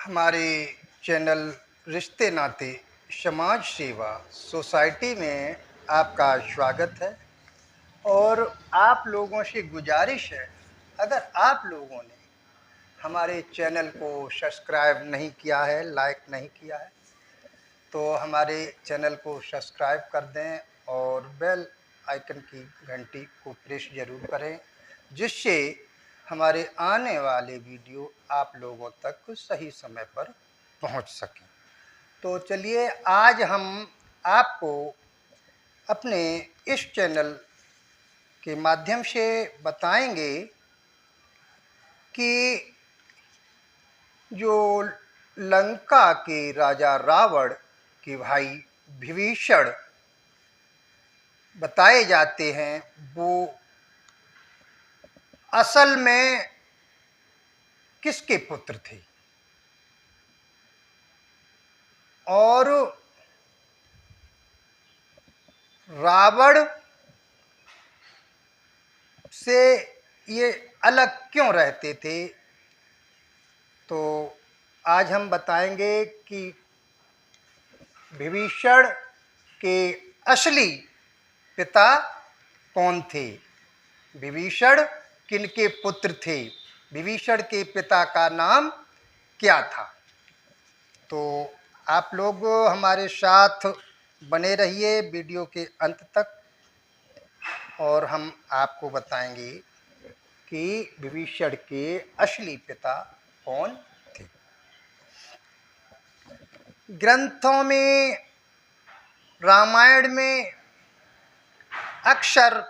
हमारे चैनल रिश्ते नाते समाज सेवा सोसाइटी में आपका स्वागत है। और आप लोगों से गुजारिश है, अगर आप लोगों ने हमारे चैनल को सब्सक्राइब नहीं किया है, लाइक नहीं किया है, तो हमारे चैनल को सब्सक्राइब कर दें और बेल आइकन की घंटी को प्रेस ज़रूर करें, जिससे हमारे आने वाले वीडियो आप लोगों तक सही समय पर पहुंच सकें। तो चलिए, आज हम आपको अपने इस चैनल के माध्यम से बताएंगे कि जो लंका के राजा रावण के भाई विभीषण बताए जाते हैं, वो असल में किसके पुत्र थे और रावण से ये अलग क्यों रहते थे। तो आज हम बताएंगे कि विभीषण के असली पिता कौन थे, विभीषण किनके पुत्र थे, विभीषण के पिता का नाम क्या था। तो आप लोग हमारे साथ बने रहिए वीडियो के अंत तक और हम आपको बताएंगे कि विभीषण के असली पिता कौन थे। ग्रंथों में, रामायण में अक्सर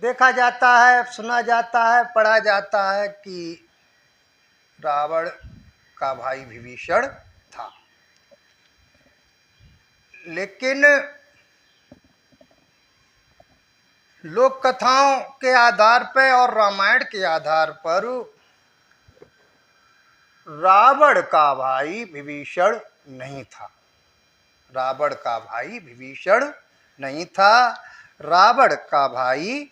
देखा जाता है, सुना जाता है, पढ़ा जाता है कि रावण का भाई विभीषण था। लेकिन लोक कथाओं के आधार पर और रामायण के आधार पर रावण का भाई विभीषण नहीं था। रावण का भाई विभीषण नहीं था। रावण का भाई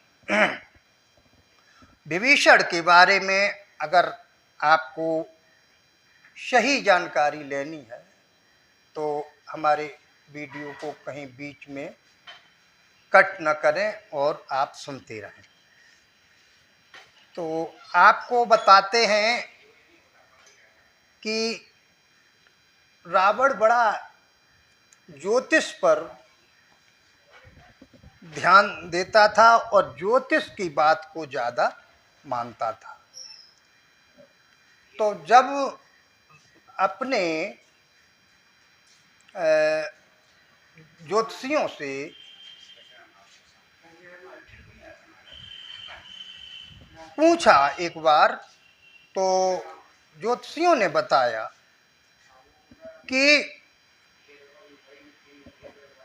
विभीषण के बारे में अगर आपको सही जानकारी लेनी है तो हमारे वीडियो को कहीं बीच में कट न करें और आप सुनते रहें। तो आपको बताते हैं कि रावण बड़ा ज्योतिष पर ध्यान देता था और ज्योतिष की बात को ज़्यादा मानता था। तो जब अपने ज्योतिषियों से पूछा एक बार, तो ज्योतिषियों ने बताया कि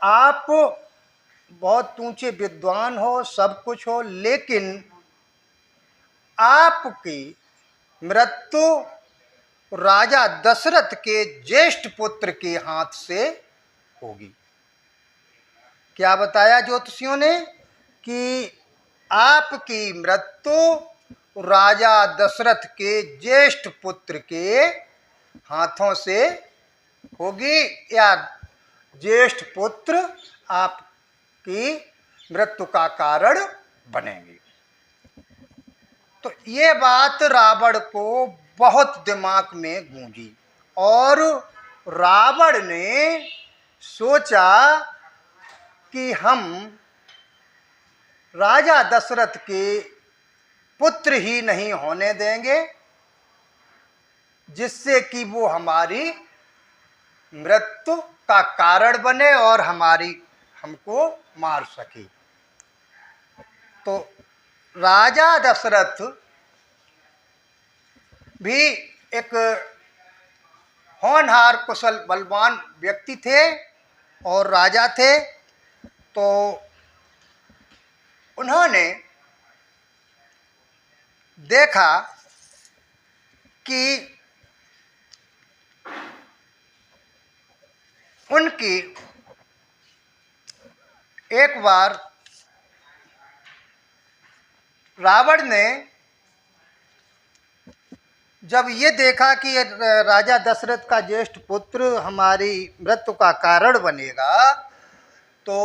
आप बहुत ऊंचे विद्वान हो, सब कुछ हो, लेकिन आपकी मृत्यु राजा दशरथ के ज्येष्ठ पुत्र के हाथ से होगी। क्या बताया ज्योतिषियों ने कि आपकी मृत्यु राजा दशरथ के ज्येष्ठ पुत्र के हाथों से होगी, या ज्येष्ठ पुत्र आपकी मृत्यु का कारण बनेंगे। तो ये बात रावण को बहुत दिमाग में गूंजी और रावण ने सोचा कि हम राजा दशरथ के पुत्र ही नहीं होने देंगे, जिससे कि वो हमारी मृत्यु का कारण बने और हमको मार सके। तो राजा दशरथ भी एक होनहार, कुशल, बलवान व्यक्ति थे और राजा थे। तो उन्होंने देखा कि उनकी एक बार रावण ने जब ये देखा कि राजा दशरथ का ज्येष्ठ पुत्र हमारी मृत्यु का कारण बनेगा, तो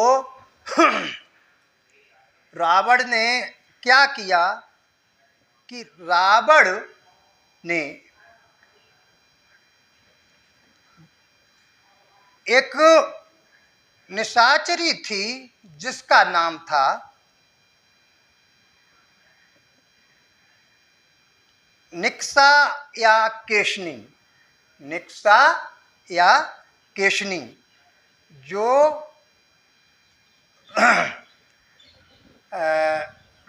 रावण ने क्या किया कि रावण ने एक निशाचरी थी जिसका नाम था निक्सा या केशनी, निक्सा या केशनी, जो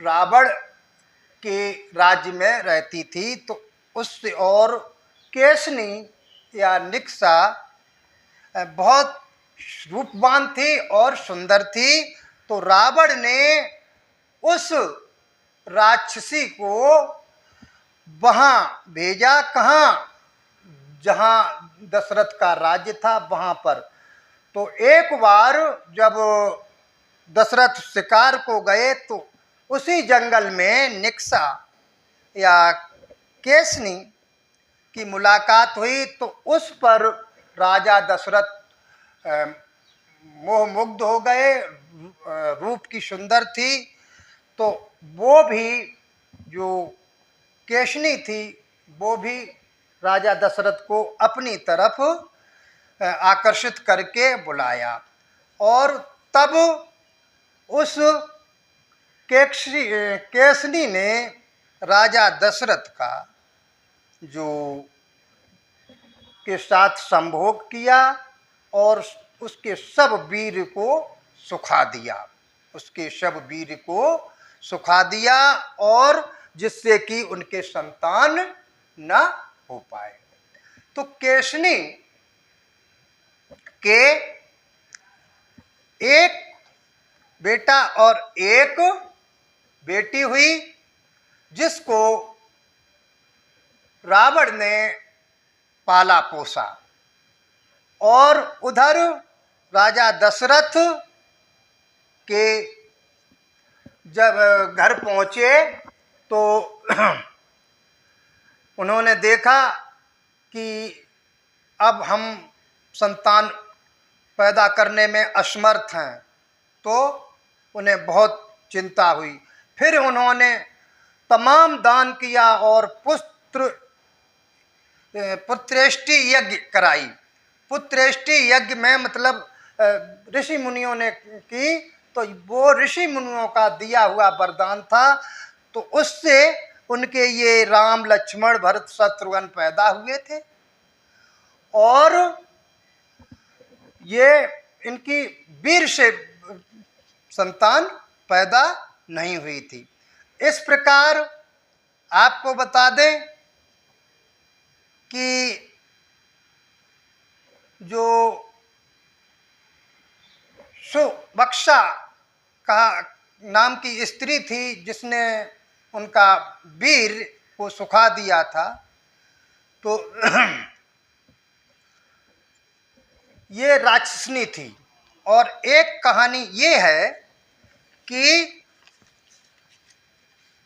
रावण के राज्य में रहती थी। तो उससे, और केशनी या निक्सा बहुत रूपवान थी और सुंदर थी। तो रावण ने उस राक्षसी को वहाँ भेजा, कहाँ, जहाँ दशरथ का राज्य था वहाँ पर। तो एक बार जब दशरथ शिकार को गए तो उसी जंगल में निक्सा या केशनी की मुलाकात हुई। तो उस पर राजा दशरथ मोह मुग्ध हो गए, रूप की सुंदर थी। तो वो भी, जो केशनी थी, वो भी राजा दशरथ को अपनी तरफ आकर्षित करके बुलाया। और तब उस केशनी ने राजा दशरथ का जो के साथ संभोग किया और उसके सब वीर को सुखा दिया, उसके सब वीर को सुखा दिया, और जिससे कि उनके संतान न हो पाए। तो केशनी के एक बेटा और एक बेटी हुई, जिसको रावण ने पाला पोसा। और उधर राजा दशरथ के जब घर पहुँचे तो उन्होंने देखा कि अब हम संतान पैदा करने में असमर्थ हैं, तो उन्हें बहुत चिंता हुई। फिर उन्होंने तमाम दान किया और पुत्रेष्टि यज्ञ कराई। पुत्रेष्टि यज्ञ में मतलब ऋषि मुनियों ने की, तो वो ऋषि मुनियों का दिया हुआ वरदान था। तो उससे उनके ये राम, लक्ष्मण, भरत, शत्रुघ्न पैदा हुए थे। और ये इनकी वीर से संतान पैदा नहीं हुई थी। इस प्रकार आपको बता दें कि जो सुबक्षा का नाम की स्त्री थी, जिसने उनका वीर को सुखा दिया था, तो ये राक्षसनी थी। और एक कहानी ये है कि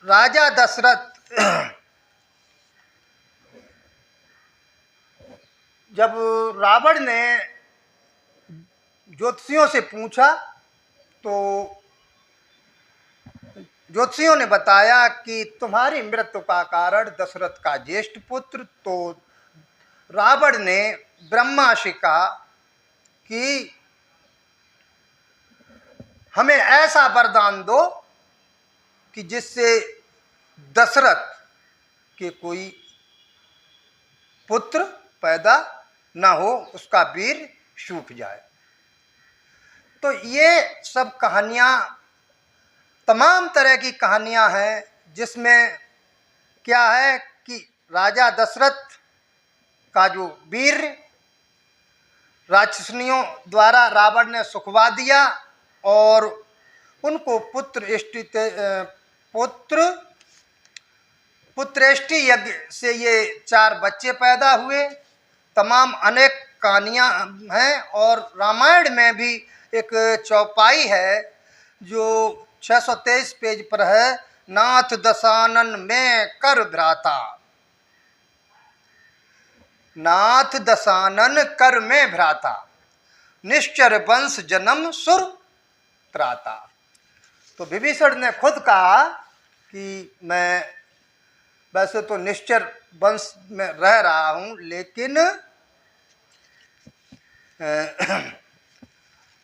राजा दशरथ जब रावण ने ज्योतिषियों से पूछा, तो ज्योतिषियों ने बताया कि तुम्हारी मृत्यु का कारण दशरथ का ज्येष्ठ पुत्र। तो रावण ने ब्रह्मा से कहा कि हमें ऐसा वरदान दो कि जिससे दशरथ के कोई पुत्र पैदा ना हो, उसका वीर सूख जाए। तो ये सब कहानियाँ, तमाम तरह की कहानियाँ हैं, जिसमें क्या है कि राजा दशरथ का जो वीर राक्षसनियों द्वारा रावण ने सुखवा दिया, और उनको पुत्रेष्टि यज्ञ से ये 4 बच्चे पैदा हुए। तमाम अनेक कहानियाँ हैं। और रामायण में भी एक चौपाई है जो 623 पेज पर है, नाथ दशानन में कर भ्राता। नाथ दशानन कर में भ्राता, निश्चर वंश जन्म सुर त्राता। तो विभीषण ने खुद कहा कि मैं वैसे तो निश्चर वंश में रह रहा हूँ, लेकिन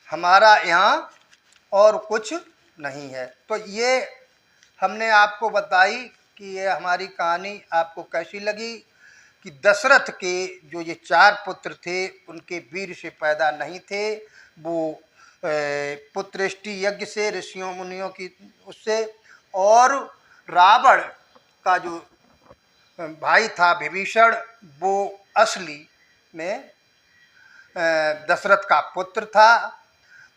हमारा यहाँ और कुछ नहीं है। तो ये हमने आपको बताई कि ये हमारी कहानी आपको कैसी लगी, कि दशरथ के जो ये 4 पुत्र थे उनके वीर से पैदा नहीं थे, वो पुत्रेष्टि यज्ञ से, ऋषियों मुनियों की उससे, और रावण का जो भाई था विभीषण, वो असली में दशरथ का पुत्र था।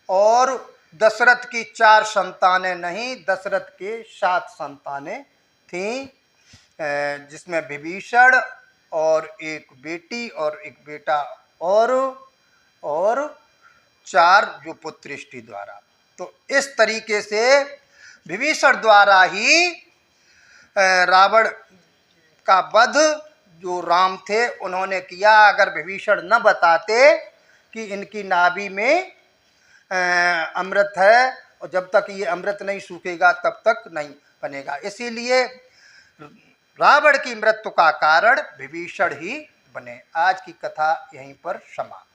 और दशरथ की 4 संतानें नहीं, दशरथ के 7 संतानें थीं, जिसमें विभीषण और एक बेटी और एक बेटा और 4 जो पुत्रेष्टि द्वारा। तो इस तरीके से विभीषण द्वारा ही रावण का वध जो राम थे उन्होंने किया। अगर विभीषण न बताते कि इनकी नाभि में अमृत है और जब तक ये अमृत नहीं सूखेगा तब तक नहीं बनेगा, इसीलिए रावण की मृत्यु का कारण विभीषण ही बने। आज की कथा यहीं पर समाप्त।